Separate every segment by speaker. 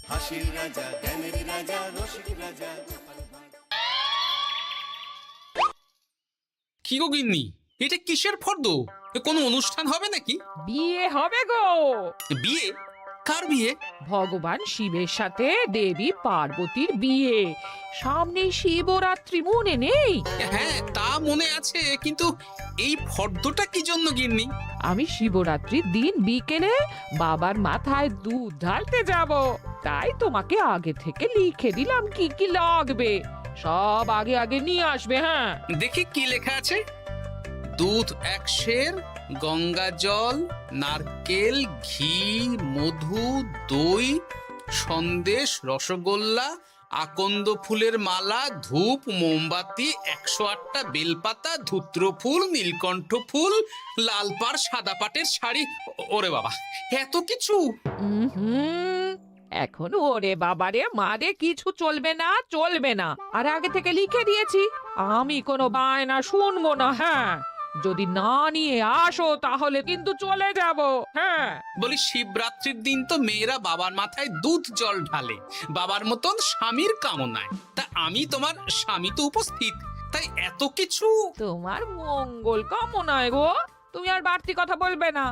Speaker 1: হাসির রাজা, জ্ঞানের রাজা, রসিক রাজা।
Speaker 2: কি গো গিন্নি, এটা কিসের ফর্দ? কোনো অনুষ্ঠান হবে নাকি?
Speaker 3: বিয়ে হবে গো।
Speaker 2: বিয়ে? কার বিয়ে?
Speaker 3: ভগবান শিবের সাথে দেবী পার্বতীর বিয়ে। সামনে শিবরাত্রি, মনে নেই?
Speaker 2: হ্যাঁ, তা মনে আছে, কিন্তু এই ফর্দটা কি জন্য গিন্নি?
Speaker 3: আমি শিবরাত্রির দিন বিকেলে বাবার মাথায় দুধ ঢালতে যাব, তাই তোমাকে আগে থেকে লিখে দিলাম কি কি লাগবে। সব আগে আগে নিয়ে আসবে। হ্যাঁ,
Speaker 2: দেখি কি লেখা আছে। দুধ 1 সের, গঙ্গা জল, নারকেল, ঘি, মধু, দই, সন্দেশ, রসগোল্লা, আকন্দ ফুলের মালা, ধূপ, মোমবাতি, 108টা বেলপাতা, ধূত্র ফুল, নীলকণ্ঠ ফুল, লাল পাড় সাদা পাটের শাড়ি। ওরে বাবা, এত কিছু!
Speaker 3: হুম, এখন ওরে বাবারে মারে কিছু চলবে না, চলবে না। আর আগে থেকে লিখে দিয়েছি, আমি কোনো বায়না শুনবো না। হ্যাঁ, যদি না নিয়ে আসো তাহলে কিন্তু চলে যাব। হ্যাঁ,
Speaker 2: বলি, শিবরাত্রির দিন তো মেয়েরা বাবার মাথায় দুধ জল ঢালে বাবার মতন স্বামীর কামনায়। তা আমি তোমার স্বামী তো উপস্থিত, তাই এত কিছু।
Speaker 3: তোমার মঙ্গল কামনায় গো। তুমি আর বাড়তি কথা বলবে না,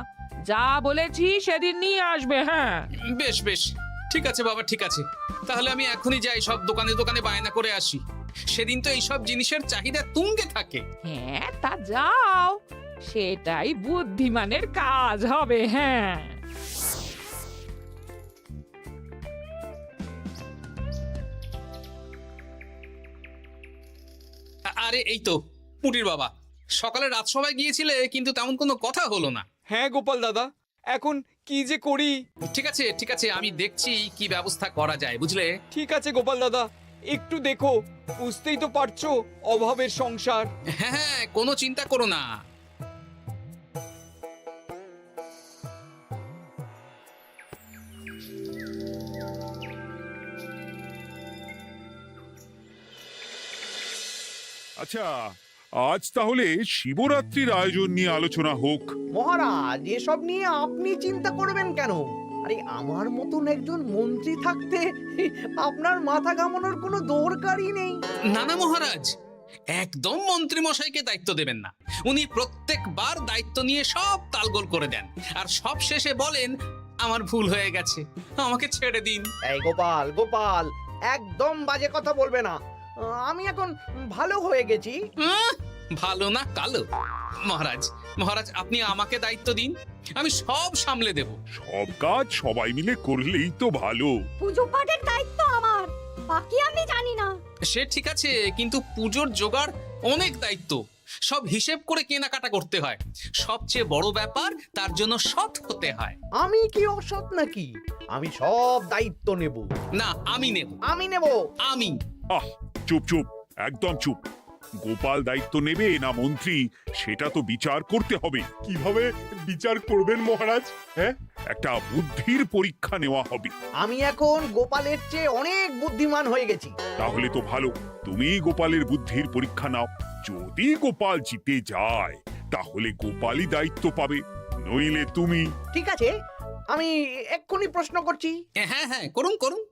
Speaker 3: যা বলেছি সেদিন নিয়ে আসবে। হ্যাঁ,
Speaker 2: বেশ বেশ, ঠিক আছে বাবা, ঠিক আছে। তাহলে আমি এখনই যাই, সব দোকানে দোকানে বায়না করে আসি। সেদিন তো এইসব জিনিসের চাহিদা তুঙ্গে থাকে।
Speaker 3: হ্যাঁ, তা যাও, সেটাই বুদ্ধিমানের কাজ হবে। হ্যাঁ,
Speaker 2: আরে এই তো পুটির বাবা, সকালে রাজসভায় গিয়েছিলে কিন্তু তেমন কোনো কথা হলো না।
Speaker 4: হ্যাঁ গোপাল দাদা, এখন কি যে করি।
Speaker 2: ঠিক আছে ঠিক আছে, আমি দেখছি কি ব্যবস্থা করা যায়, বুঝলে।
Speaker 4: ঠিক আছে গোপাল দাদা, একটু দেখো, বুঝতেই তো পারছো অভাবের সংসার।
Speaker 2: হ্যাঁ হ্যাঁ, কোনো চিন্তা করো না।
Speaker 5: আচ্ছা, আজ তাহলে শিবরাত্রির আয়োজন নিয়ে আলোচনা হোক।
Speaker 6: মহারাজ, এসব নিয়ে আপনি চিন্তা করবেন কেন? আরে আমার মতন একজন মন্ত্রী থাকতে আপনার মাথা ঘামানোর কোনো দরকারই নেই।
Speaker 2: না না মহারাজ, একদম মন্ত্রী মশাইকে দায়িত্ব দেবেন না। উনি প্রত্যেকবার দায়িত্ব নিয়ে সব তালগোল করে দেন, আর সব শেষে বলেন আমার ভুল হয়ে গেছে, আমাকে ছেড়ে দিন।
Speaker 6: এই গোপাল গোপাল, একদম বাজে কথা বলবে না। আমি এখন ভালো হয়ে গেছি।
Speaker 2: ভালো না কালো? মহারাজ মহারাজ, আপনি আমাকে দায়িত্ব দিন, আমি সব সামলে দেব।
Speaker 5: সব কাজ সবাই মিলে করলেই তো ভালো।
Speaker 7: পুজো পাঠের দায়িত্ব আমার, বাকি আমি জানি না।
Speaker 2: সে ঠিক আছে, কিন্তু পুজোর জোগাড় অনেক দায়িত্ব, সব হিসেব করে কেনাকাটা করতে হয়। সবচেয়ে বড় ব্যাপার, তার জন্য সৎ হতে হয়।
Speaker 6: আমি কি অসৎ নাকি? আমি সব দায়িত্ব নেব।
Speaker 2: না, আমি নেব।
Speaker 6: আমি নেব।
Speaker 2: আমি।
Speaker 5: আহ, চুপ চুপ, একদম চুপ। গোপাল দায়িত্ব নেবে না মন্ত্রী, সেটা তো বিচার করতে হবে।
Speaker 8: কিভাবে বিচার করবেন মহারাজ? হ্যাঁ,
Speaker 5: একটা বুদ্ধির পরীক্ষা নেওয়া হবে।
Speaker 6: আমি এখন গোপালের চেয়ে অনেক বুদ্ধিমান হয়ে গেছি।
Speaker 5: তাহলে তো ভালো, তুমি গোপালের বুদ্ধির পরীক্ষা নাও। যদি গোপাল জিতে যায় তাহলে গোপালই দায়িত্ব পাবে, নইলে তুমি।
Speaker 6: ঠিক আছে, আমি এক্ষুনি প্রশ্ন করছি।
Speaker 2: হ্যাঁ হ্যাঁ, করুন করুন।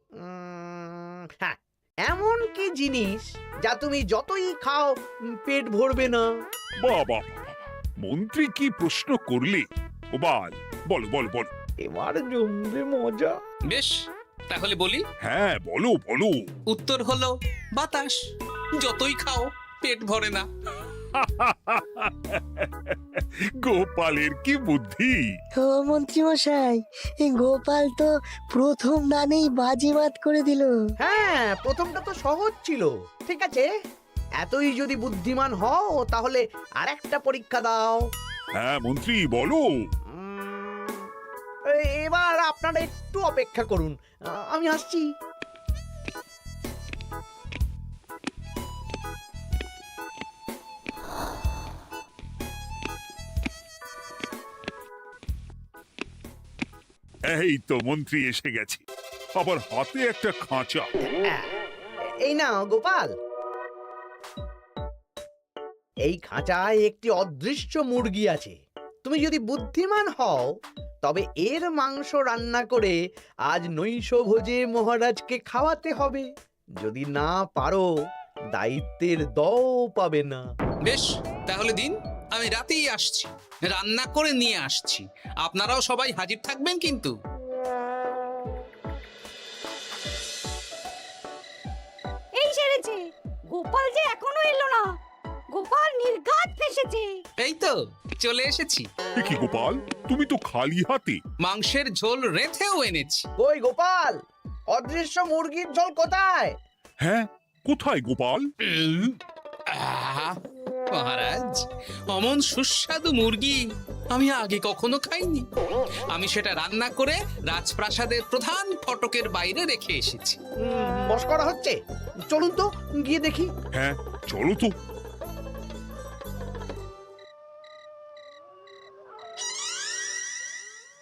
Speaker 6: হ্যাঁ, এমন কি জিনিস যা তুমি যতই খাও পেট ভরবে না?
Speaker 5: বাবা, মন্ত্রী কি প্রশ্ন করলে! গোপাল, বলো বলো বলো।
Speaker 6: এবার জমবে মজা।
Speaker 2: বেশ, তাহলে বলি।
Speaker 5: হ্যাঁ, বলো বলো।
Speaker 2: উত্তর হলো বাতাস। যতই খাও পেট ভরে না।
Speaker 5: গোপালের কি বুদ্ধি!
Speaker 9: ও মন্ত্রী মশাই, এই গোপাল তো প্রথম দানেই বাজিমাত করে দিল।
Speaker 6: হ্যাঁ, প্রথমটা তো সহজ ছিল। ঠিক আছে, এতই যদি বুদ্ধিমান হও তাহলে আরেকটা পরীক্ষা দাও।
Speaker 5: হ্যাঁ মন্ত্রী, বলো।
Speaker 6: এবার আপনারা একটু অপেক্ষা করুন, আমি আসছি।
Speaker 5: এই তো মন্ত্রী এসে গেছে, আবার হাতে একটা খাঁচা।
Speaker 6: এই নাও গোপাল, এই খাঁচায় একটি অদৃশ্য মুরগি আছে। তুমি যদি বুদ্ধিমান হও তবে এর মাংস রান্না করে আজ নৈশ ভোজে মহারাজকে খাওয়াতে হবে। যদি না পারো দায়িত্বের দও পাবে না।
Speaker 2: বেশ, তাহলে দিন, আমি রাতেই আসছি, রান্না করে নিয়ে আসছি। আপনারাও সবাই হাজির থাকবেন কিন্তু।
Speaker 7: এই সেরেছে, গোপাল যে এখনো এলো না। গোপাল নির্ঘাত ফেসেছে।
Speaker 2: এই তো চলে এসেছি।
Speaker 5: এ কি গোপাল, তুমি তো খালি হাতে।
Speaker 2: মাংসের ঝোল রেঁধেও এনেছি।
Speaker 6: কই গোপাল, অদৃশ্য মুরগির ঝোল কোথায়?
Speaker 5: হ্যাঁ, কোথায় গোপাল?
Speaker 2: আহ, মহারাজ, অমন সুস্বাদু মুরগি আমি আগে কখনো খাইনি। আমি সেটা রান্না করে রাজপ্রাসাদের প্রধান ফটকের বাইরে রেখে এসেছি।
Speaker 6: মস্করা হচ্ছে? চলুন তো গিয়ে দেখি।
Speaker 5: হ্যাঁ, চলো তো।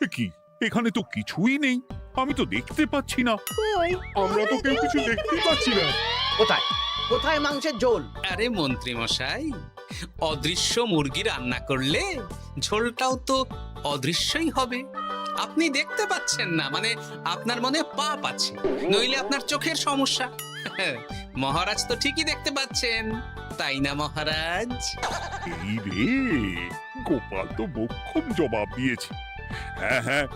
Speaker 5: এ কি, এখানে তো কিছুই নেই, আমি তো দেখতে পাচ্ছি না।
Speaker 8: আমরা তো কেউ কিছু দেখতেই পাচ্ছি না।
Speaker 6: কোথায় কোথায় মাংসের ঝোল?
Speaker 2: আরে মন্ত্রী মশাই, অদৃশ্য মুরগি রান্না করলে ঝোলটাও তো অদৃশ্যই হবে। আপনি দেখতে পাচ্ছেন না, মানে আপনার মনে পাপ আছে, নইলে আপনার চোখের সমস্যা। মহারাজ তো ঠিকই দেখতে পাচ্ছেন, তাই না মহারাজ?
Speaker 5: এই রে, গোপাল তো মোক্ষম জবাব দিয়েছে। হ্যাঁ হ্যাঁ,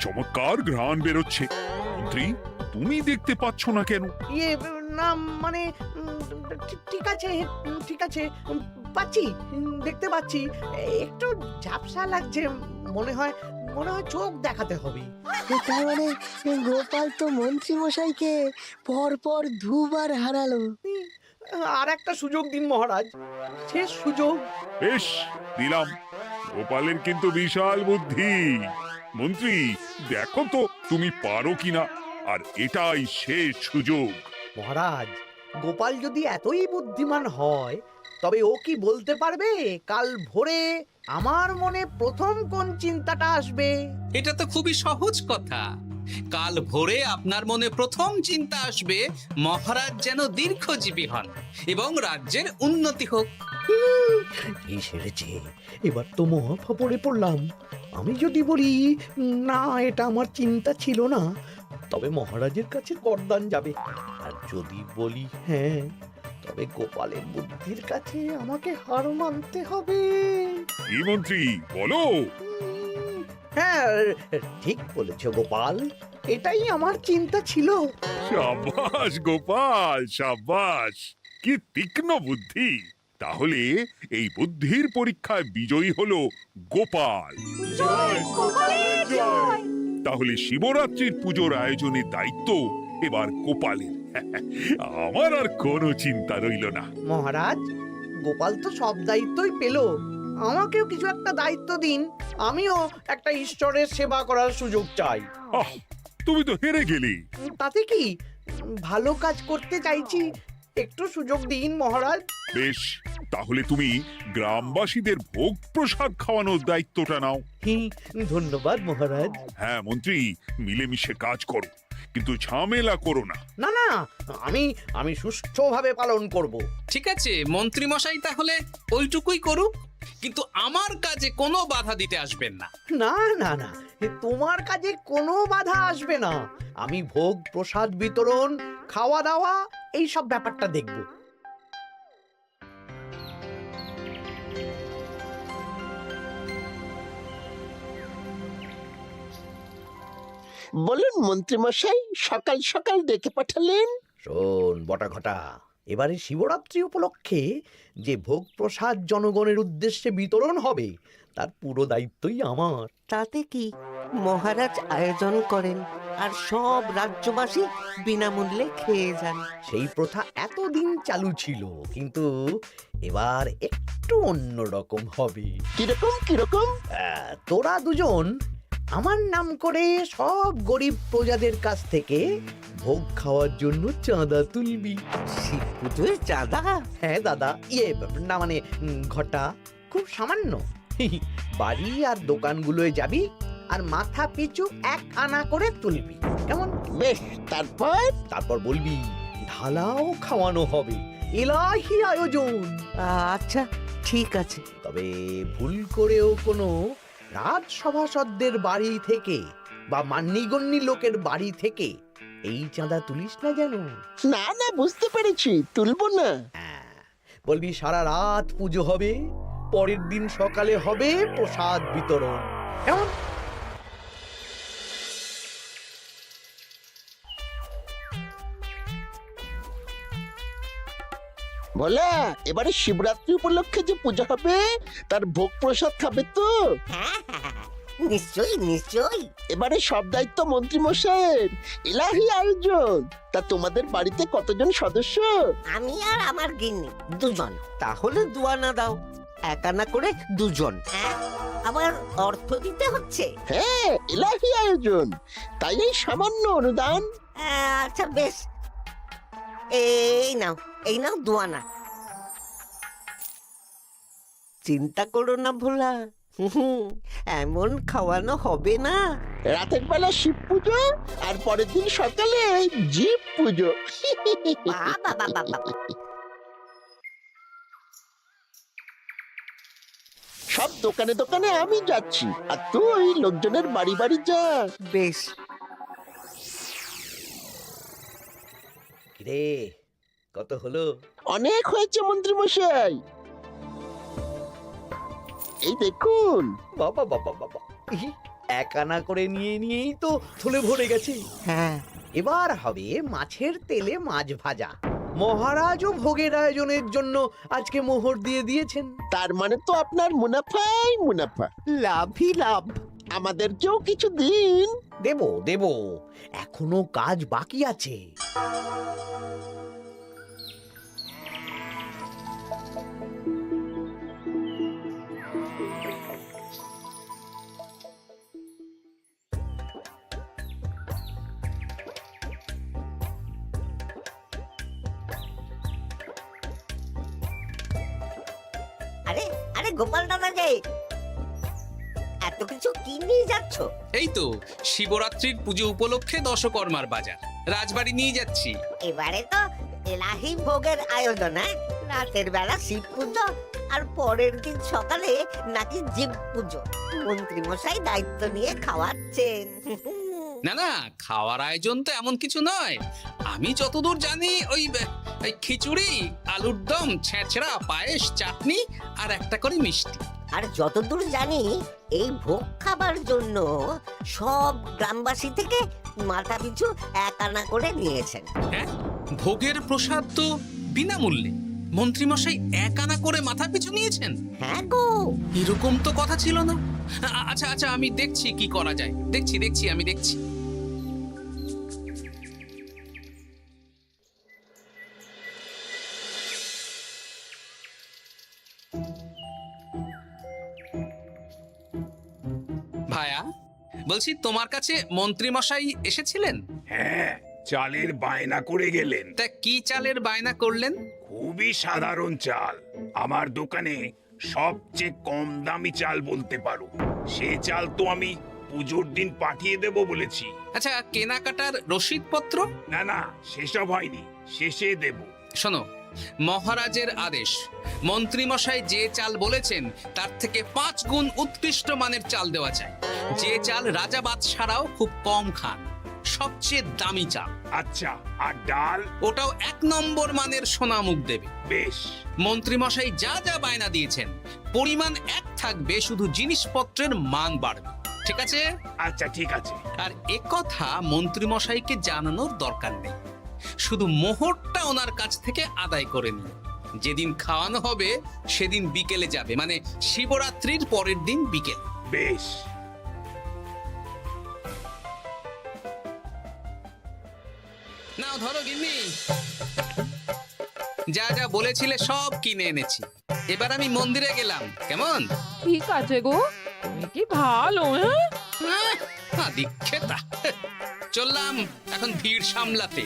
Speaker 5: চমৎকার ঘ্রাণ বেরোচ্ছে। মন্ত্রী, তুমি দেখতে পাচ্ছ না কেন?
Speaker 6: ইয়ে না মানে ঠিক আছে ঠিক আছে, পাচ্ছি, দেখতে পাচ্ছি। একটু ঝাপসা লাগছে, মনে হয় চোখ দেখাতে হবে।
Speaker 9: তার মানে গোপাল তো মন্ত্রী মশাইকে পরপর দুবার হারালো।
Speaker 6: আর একটা সুযোগ দিন মহারাজ, শেষ সুযোগ।
Speaker 5: বেশ, দিলাম। গোপালের কিন্তু বিশাল বুদ্ধি। মন্ত্রী, দেখো তো তুমি পারো কিনা, আর এটাই শেষ সুযোগ।
Speaker 6: মহারাজ, গোপাল যদি এতই বুদ্ধিমান হয়, তবে ও কি বলতে পারবে কাল ভোরে আমার মনে প্রথম কোন চিন্তাটা আসবে?
Speaker 2: এটা তো খুবই সহজ কথা। কাল ভোরে আপনার মনে প্রথম চিন্তা আসবে মহারাজ যেন দীর্ঘজীবী হন এবং রাজ্যের উন্নতি হোক।
Speaker 6: এই সেরেছে, এবার তো মহা ফাপড়ে পড়লাম। আমি যদি বলি না, এটা আমার চিন্তা ছিল না, তবে মহারাজের কাছে গর্দান যাবে। আর যদি বলি হ্যাঁ, তবে গোপালের বুদ্ধির কাছে আমাকে হার মানতে হবে।
Speaker 5: কি মন্ত্রী, বলো।
Speaker 6: হ্যাঁ, ঠিক বলেছ গোপাল, এটাই আমার চিন্তা ছিল।
Speaker 5: সাবাস গোপাল, সাবাস, কি তীক্ষ্ণ বুদ্ধি। তাহলে এই বুদ্ধির পরীক্ষায় বিজয়ী হলো গোপাল।
Speaker 7: জয় গোপালের জয়।
Speaker 5: তাহলে শিবরাত্রির পুজোর আয়োজনের দায়িত্ব এবার গোপালের। আমার আর কোনো চিন্তা রইল না।
Speaker 6: মহারাজ, গোপাল তো সব দায়িত্বই পেল, আমাকেও কিছু একটা দায়িত্ব দিন। আমিও একটা ঈশ্বরের সেবা করার সুযোগ চাই।
Speaker 5: আহ, তুমি তো হেরে গেলে।
Speaker 6: তাতে কি, ভালো কাজ করতে চাইছি, একটু সুযোগ দিন মহারাজ।
Speaker 5: বেশ, তাহলে তুমি গ্রামবাসীদের ভোগ প্রসাদ খাওয়ানোর দায়িত্বটা নাও।
Speaker 6: ধন্যবাদ মহারাজ।
Speaker 5: হ্যাঁ মন্ত্রী, মিলেমিশে কাজ করো, কিন্তু ঝামেলা করো না।
Speaker 6: না না, আমি সুষ্ঠুভাবে পালন করব।
Speaker 2: ঠিক আছে মন্ত্রী মশাই, তাহলে ওইটুকুই করুক, কিন্তু আমার কাজে কোনো বাধা দিতে আসবেন না।
Speaker 6: না না না, তোমার কাজে কোনো বাধা আসবে না। আমি ভোগ প্রসাদ বিতরণ, খাওয়া দাওয়া, এই সব ব্যাপারটা দেখব।
Speaker 10: বলুন মন্ত্রীমশাই, সকাল সকাল ডেকে পাঠালেন।
Speaker 6: শোন বটাঘটা, এবারে শিবরাত্রি উপলক্ষে যে ভোগ প্রসাদ জনগণের উদ্দেশ্যে বিতরণ হবে, তার পুরো দায়িত্বই আমার।
Speaker 11: তাতে কি, মহারাজ আয়োজন করেন আর সব রাজ্যবাসী বিনামূল্যে খেয়ে যান।
Speaker 6: সেই প্রথা এতদিন চালু ছিল, কিন্তু এবার একটু অন্যরকম হবে।
Speaker 10: কিরকম কিরকম?
Speaker 6: তোরা দুজন আমার নাম করে সব গরিব প্রজাদের কাছ থেকে ভোগ খাওয়ার জন্য চাঁদা তুলবি।
Speaker 11: শিব পুজোয় চাঁদা?
Speaker 6: হ্যাঁ দাদা, ইয়ে না মানে ঘটা, খুব সামান্য। বাড়ি আর দোকানগুলোয় যাবি আর মাথা পিছু 1 আনা করে তুলবি, কেমন?
Speaker 10: বেশ,
Speaker 6: তারপর বলবি ঢালাও খাওয়ানো হবে, এলাহি আয়োজন।
Speaker 11: আচ্ছা ঠিক আছে।
Speaker 6: তবে ভুল করেও কোনো রাজসভাসদদের বাড়ি থেকে বা মান্যিগণ্যি লোকের বাড়ি থেকে এই চাঁদা তুলিস না যেন।
Speaker 10: না না, বুঝতে পেরেছি, তুলবো না।
Speaker 6: হ্যাঁ, বলবি সারা রাত পুজো হবে, পরের দিন সকালে হবে প্রসাদ বিতরণ। কেমন?
Speaker 10: বলা, এবারে শিবরাত্রি উপলক্ষে যে পূজা হবে তার ভোগ প্রসাদ খাবে তো?
Speaker 11: হ্যাঁ হ্যাঁ, নিশ্চয়ই নিশ্চয়ই।
Speaker 10: এবারে সব দায়িত্ব মন্ত্রী মশাইয়ের, এলাহি আয়োজন। তা তোমাদের বাড়িতে কতজন সদস্য?
Speaker 11: আমি আর আমার গিন্নি দুজন। তাহলে দুয়ানা দাও, এক আনা করে দুজন। হ্যাঁ, আবার অর্থ দিতে হচ্ছে।
Speaker 10: হ্যাঁ, এলাহি আয়োজন, তাই এই সামান্য অনুদান।
Speaker 11: আচ্ছা বেশ, এই নাও, এই নাও দুয়ানা। চিন্তা করো না ভোলা, এমন খাওয়ানো হবে না।
Speaker 10: রাতের বেলা শিব পুজো আর পরের দিন সকালে জীব পুজো।
Speaker 11: বাবা বাবা বাবা,
Speaker 10: সব দোকানে দোকানে আমি যাচ্ছি, আর তুই লোকজনের বাড়ি বাড়ি যা।
Speaker 11: বেশ।
Speaker 6: রে, কত হলো?
Speaker 10: অনেক হয়েছে মন্ত্রী মশাই, এই দেখুন।
Speaker 6: বাবা বাবা বাবা, এক আনা করে নিয়েই তো থলে ভরে গেছে।
Speaker 11: হ্যাঁ,
Speaker 6: এবার হবে মাছের তেলে মাছ ভাজা। মহারাজও ভোগের আয়োজনের জন্য আজকে মোহর দিয়ে দিয়েছেন।
Speaker 10: তার মানে তো আপনার মুনাফাই মুনাফা, লাভই লাভ। আমাদেরকেও কিছু দিন।
Speaker 6: দেব দেব, এখনো কাজ বাকি আছে।
Speaker 11: আরে আরে গোপাল দাদা যে, এত কিছু কি নিয়ে যাচ্ছ?
Speaker 2: এই তো শিবরাত্রির পুজো উপলক্ষে দশকর্মার বাজার রাজবাড়ি নিয়ে যাচ্ছি।
Speaker 11: এবারে তো এলাহি ভোগের আয়োজন। রাতের বেলা শিব পুজো আর পরের দিন সকালে নাকি জীব পুজো। মন্ত্রী মশাই দায়িত্ব নিয়ে খাওয়াচ্ছেন।
Speaker 2: না না, খাওয়ার আয়োজন তো এমন কিছু নয়। আমি যতদূর জানি ওই খিচুড়ি, আলুর দম, ছেঁচড়া, পায়েস, চাটনি আর একটা করে মিষ্টি।
Speaker 11: আর যতদূর জানি এই ভোগ খাবার জন্য সব গ্রামবাসী থেকে মাথা পিছু এক আনা করে নিয়েছেন।
Speaker 2: হ্যাঁ, ভোগের প্রসাদ তো বিনামূল্যে। মন্ত্রীমশাই এক আনা করে মাথা পিছু নিয়েছেন?
Speaker 11: হ্যাঁ গো,
Speaker 2: এরকম তো কথা ছিল না। আচ্ছা আচ্ছা, আমি দেখছি কি করা যায়। দেখছি আমি দেখছি। ভায়া, বলছি তোমার কাছে মন্ত্রীমশাই এসেছিলেন?
Speaker 5: হ্যাঁ, চালের বায়না করে গেলেন।
Speaker 2: তা কি চালের বায়না করলেন?
Speaker 5: খুবই সাধারণ চাল, আমার দোকানে সবচেয়ে কম দামি চাল বলতে পারো। সে চাল তো আমি পুজোর দিন পাঠিয়ে দেব বলেছি।
Speaker 2: আচ্ছা, কেনাকাটার রসিদপত্র?
Speaker 5: না না, সেসব হয়নি, শেষে দেব।
Speaker 2: শোনো, মহারাজের আদেশ, মন্ত্রীমশাই যে চাল বলেছেন তার থেকে 5 গুণ উৎকৃষ্ট মানের চাল দেওয়া চাই। যে চাল রাজা বাদশারাও খুব কম খান, সবচেয়ে দামি চাল।
Speaker 5: আচ্ছা, আর ডাল?
Speaker 2: ওটাও 1 নম্বর মানের সোনামুখ দেবে।
Speaker 5: বেশ।
Speaker 2: মন্ত্রীমশাই যা যা বায়না দিয়েছেন পরিমাণ এক থাকবে, শুধু জিনিসপত্রের মান বাড়বে। ঠিক আছে?
Speaker 5: আচ্ছা ঠিক আছে।
Speaker 2: আর একথা মন্ত্রীমশাইকে জানানোর দরকার নেই, শুধু মোহরটা ওনার কাছ থেকে আদায় করে নিন। যেদিন খাওয়ানো হবে সেদিন বিকেলে যাবে, মানে শিবরাত্রির পরের দিন বিকেল।
Speaker 5: বেশ।
Speaker 2: নাও ধরো গিন্নি, যা যা বলেছিলে সব কিনে এনেছি। এবার আমি মন্দিরে গেলাম, কেমন?
Speaker 3: ঠিক আছে গো, তুমি কি ভালো।
Speaker 2: দীক্ষেতা, চললাম এখন ভিড় সামলাতে।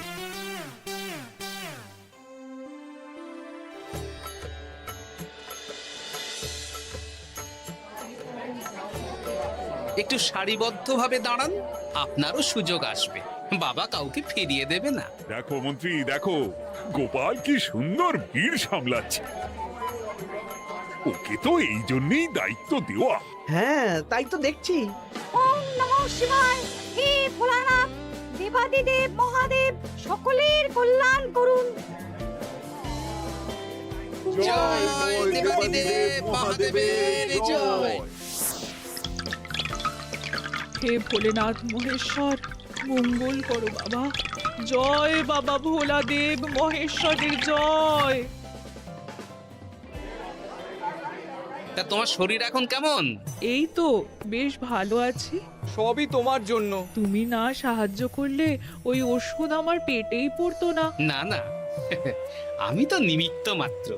Speaker 2: একটু সারিবদ্ধভাবে দাঁড়ান, আপনারও সুযোগ আসবে। বাবা কাউকে ফিরিয়ে দেবে না।
Speaker 5: দেখো মন্ত্রী, দেখো গোপাল কি সুন্দর ভিড় সামলাচ্ছে। ওকে তো এই জন্যই দায়িত্ব দেওয়া।
Speaker 6: হ্যাঁ তাই তো দেখছি।
Speaker 7: ওম নমঃ শিবায়। হে ভোলানাথ, দেবাদিদেব মহাদেব সকলের কল্যাণ করুন।
Speaker 2: জয় দেবাদিদেব মহাদেবের জয়।
Speaker 3: হে ভোলেনাথ মহেশ্বর, মঙ্গল করো বাবা। জয় বাবা ভোলাদেব মহেশ্বরের জয়।
Speaker 2: তা তোমার শরীর এখন কেমন?
Speaker 3: এই তো বেশ ভালো আছি।
Speaker 4: সবই তোমার জন্য।
Speaker 3: তুমি না সাহায্য করলে ওই ওষুধ আমার পেটেই পড়তো না।
Speaker 2: না না, আমি তো নিমিত্ত মাত্র,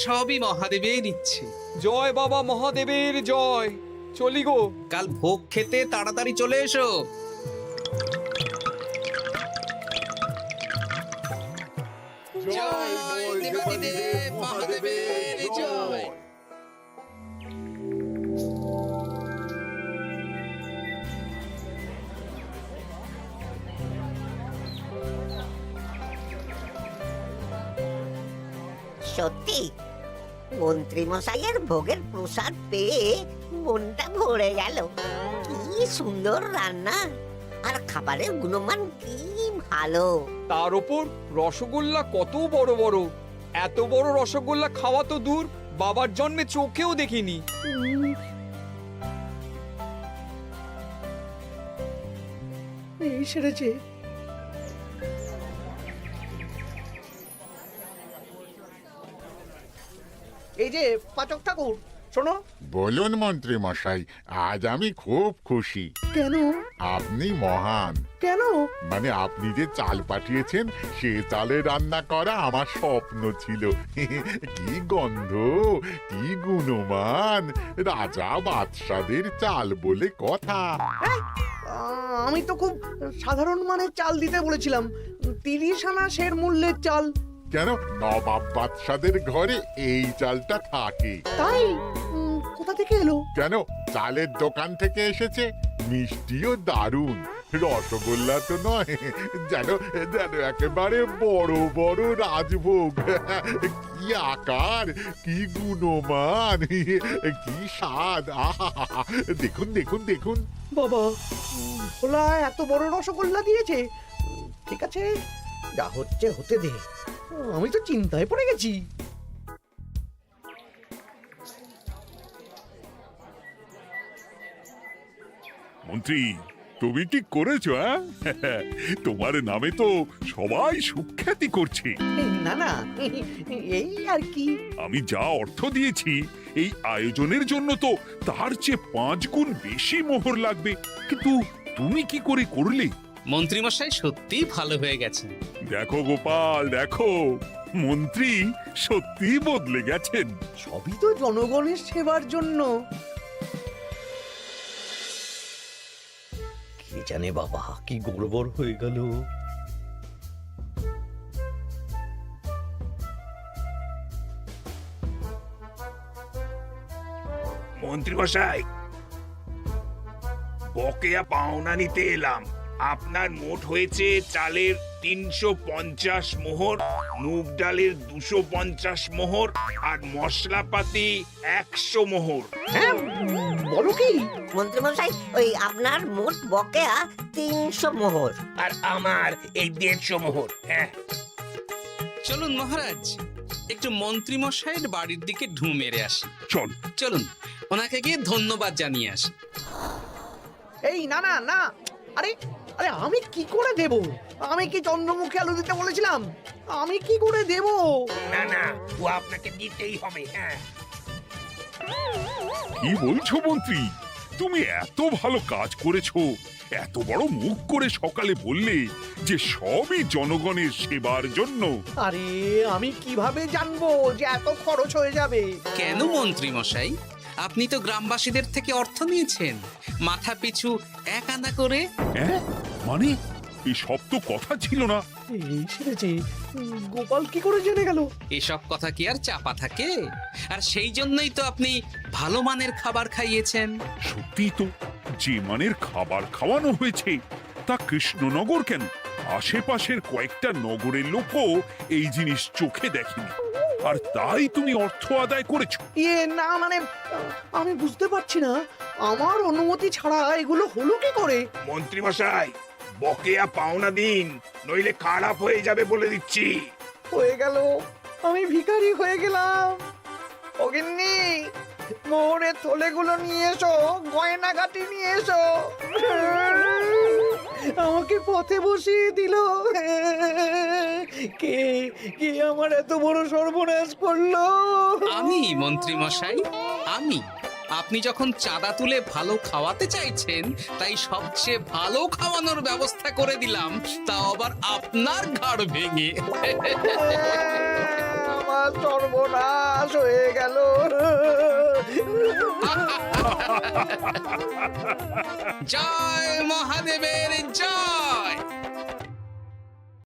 Speaker 2: সবই মহাদেবের ইচ্ছে।
Speaker 4: জয় বাবা মহাদেবের জয়। চলি গো।
Speaker 2: কাল ভোগ খেতে তাড়াতাড়ি চলে এসো। জয় দেবাদিদেব মহাদেবের জয়।
Speaker 11: সত্যি মন্ত্রী মশাইয়ের ভোগের প্রসাদ পেয়ে মনটা ভরে গেল। কি সুন্দর রান্না, আর খাবারের গুণমান কি ভালো।
Speaker 4: তার ওপর রসগোল্লা কত বড় বড়। এত বড় রসগোল্লা খাওয়া তো দূর, বাবার জন্মে চোখেও দেখিনি।
Speaker 6: এই সেরেছে। এই যে পাচক ঠাকুর, শোনো।
Speaker 8: বলুন মন্ত্রী মশাই, আজ আমি খুব খুশি।
Speaker 6: কেন?
Speaker 8: আপনি মহান।
Speaker 6: কেন?
Speaker 8: মানে আপনি যে চাল পাঠিয়েছেন সে চালে রান্না করা আমার স্বপ্ন ছিল। কি গন্ধ, কি গুণমান, রাজা বাদশাদের চাল বলে কথা।
Speaker 6: আমি তো খুব সাধারণ মানের চাল দিতে বলেছিলাম, 30 আনা সের মূল্যের চাল।
Speaker 8: কেন, নবাব বাদশাদের ঘরে এই চালটা থাকে।
Speaker 6: তাই? কোথা থেকে এলো?
Speaker 8: কেন, চালের দোকান থেকে এসেছে। মিষ্টিও দারুণ, রসগোল্লা তো নয়, যেন যেন একেবারে বড় বড় রাজভোগ। কি আকার, কি গুণমান, কি স্বাদ। আহা, দেখুন দেখুন দেখুন।
Speaker 6: বাবা, ভোলা এত বড় রসগোল্লা দিয়েছে। ঠিক আছে, যা হচ্ছে হতে দে। আমি তো চিন্তায় পড়ে গেছি।
Speaker 5: মন্ত্রী, তুমি কি করেছো? তোমার নামে তো সবাই সুখ্যাতি করছে।
Speaker 6: না না, এই আর কি।
Speaker 5: আমি যা অর্থ দিয়েছি এই আয়োজনের জন্য তো তার চেয়ে 5 গুণ বেশি মোহর লাগবে, কিন্তু তুমি কি করে করলে?
Speaker 2: মন্ত্রীমশাই সত্যিই ভালো হয়ে গেছেন।
Speaker 5: দেখো গোপাল, দেখো মন্ত্রী সত্যি বদলে গেছেন।
Speaker 6: সবই তো জনগণের সেবার জন্য। কে জানে বাবা, কি গড়বড় হয়ে গেল।
Speaker 12: মন্ত্রী মশাই, বকেয়া পাওনা নিতে এলাম। আপনার মোট হয়েছে চালের 350 মোহর, মুগ ডালের 250 মোহর, আর মশলাপাতি 100 মোহর।
Speaker 6: হ্যাঁ, বলো কি?
Speaker 11: মন্ত্রী মশাই, ওই আপনার মোট বকেয়া 300 মোহর।
Speaker 12: আর আমার এই 150 মোহর। হ্যাঁ,
Speaker 2: চলুন মহারাজ, একটু মন্ত্রীমশাইয়ের বাড়ির দিকে ঢু মেরে আসি।
Speaker 5: চল।
Speaker 2: চলুন, ওনাকে গিয়ে ধন্যবাদ জানিয়ে আসি।
Speaker 6: এই না না না, আরে আরে আমি কি করে দেব? আমি কি চন্দ্রমুখী আলু দিতে বলেছিলাম? আমি কি করে দেব?
Speaker 12: না না, ও আপনাকে দিতেই হবে। হ্যাঁ,
Speaker 5: কি বলছো মন্ত্রী? তুমি এত ভালো কাজ করেছো, এত বড় মুখ করে সকালে বললে যে সবই জনগণের সেবার জন্য।
Speaker 6: আরে আমি কিভাবে জানবো যে এত খরচ হয়ে যাবে?
Speaker 2: কেন মন্ত্রীমশাই, আপনি তো গ্রামবাসীদের থেকে অর্থ নিয়েছেন, মাথা পিছু 1 আনা করে।
Speaker 5: হ্যাঁ, মানে এই সব তো কথা ছিল না।
Speaker 6: এই সেরেছে, গোপাল কি করে জেনে গেল?
Speaker 2: এসব কথা কি আর চাপা থাকে? আর সেই জন্যই তো আপনি ভালো মানের খাবার খাইয়েছেন।
Speaker 5: সত্যি তো, যে মানের খাবার খাওয়ানো হয়েছে তা কৃষ্ণনগর কেন, আশেপাশের কয়েকটা নগরের লোকও এই জিনিস চোখে দেখেনি। আর তাই তুমি অর্থ আদায় করেছো?
Speaker 6: ইয়ে না মানে আমি বুঝতে পারছি না আমার অনুমতি ছাড়া এগুলো হলো কি করে?
Speaker 12: মন্ত্রী মশাই বকেয়া পাওনা দিন, নইলে খারাপ হয়ে যাবে বলে দিচ্ছি।
Speaker 6: হয়ে গেল, আমি ভিখারি হয়ে গেলাম। অগিন্নি, মোহরের থলেগুলো নিয়ে এসো, গয়নাগাটি নিয়ে এসো। আমাকে পথে বসিয়ে দিল। কে কে আমার এত বড় সর্বনাশ করলো?
Speaker 2: আমি মন্ত্রী মশাই, আমি। আপনি যখন চাঁদা তুলে ভালো খাওয়াতে চাইছেন, তাই সবচেয়ে ভালো খাওয়ানোর ব্যবস্থা করে দিলাম, তাও আবার আপনার ঘাড় ভেঙে।
Speaker 6: আমার সর্বনাশ হয়ে গেল।
Speaker 2: জয় মহাদেবের জয়।